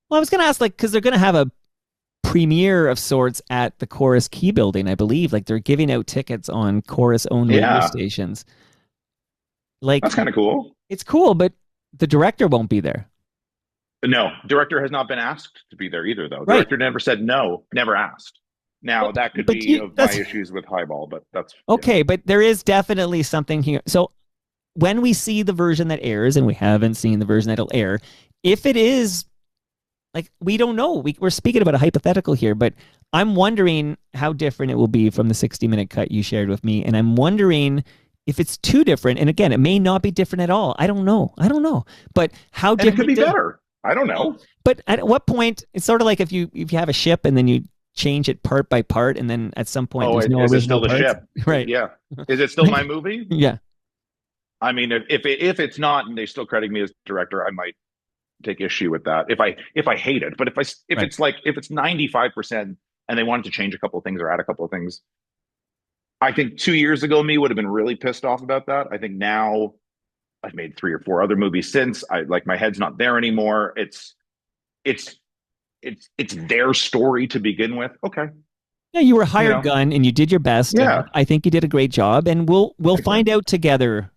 Well, I was going to ask, like, because they're going to have a premiere of sorts at the Corus Quay building, I believe. Like, they're giving out tickets on Corus-owned radio Yeah, stations. Like, that's kind of cool. it's cool, but the director won't be there. No, director has not been asked to be there either, though. Right. Director never said no, never asked. Now But that could but be you of my that's issues with Highball, but that's yeah. okay, but there is definitely something here. So when we see the version that airs, and we haven't seen the version that'll air, if it is like we don't know, we're speaking about a hypothetical here, but I'm wondering how different it will be from the 60-minute cut you shared with me, and I'm wondering if it's too different. And again, it may not be different at all. I don't know. But how And it could different? be better. I don't Well, know. but at what point? It's sort of like if you have a ship and then you change it part by part, and then at some point Oh, there's no is it original still the parts, ship? right? Yeah. Is it still my movie? Yeah. I mean, if it's not, and they still credit me as director, I might take issue with that. If I hate it, but if Right. it's like if it's 95% and they wanted to change a couple of things or add a couple of things, I think 2 years ago me would have been really pissed off about that. I think now I've made three or four other movies since. I like my head's not there anymore. It's it's their story to begin with. Okay, Yeah, you were a you hired know, gun and you did your best, and yeah, I think you did a great job. And we'll okay, find out together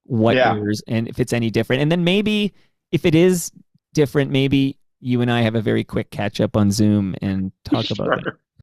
what yeah, airs and if it's any different. And then maybe if it is different, maybe you and I have a very quick catch up on Zoom and talk about sure. that.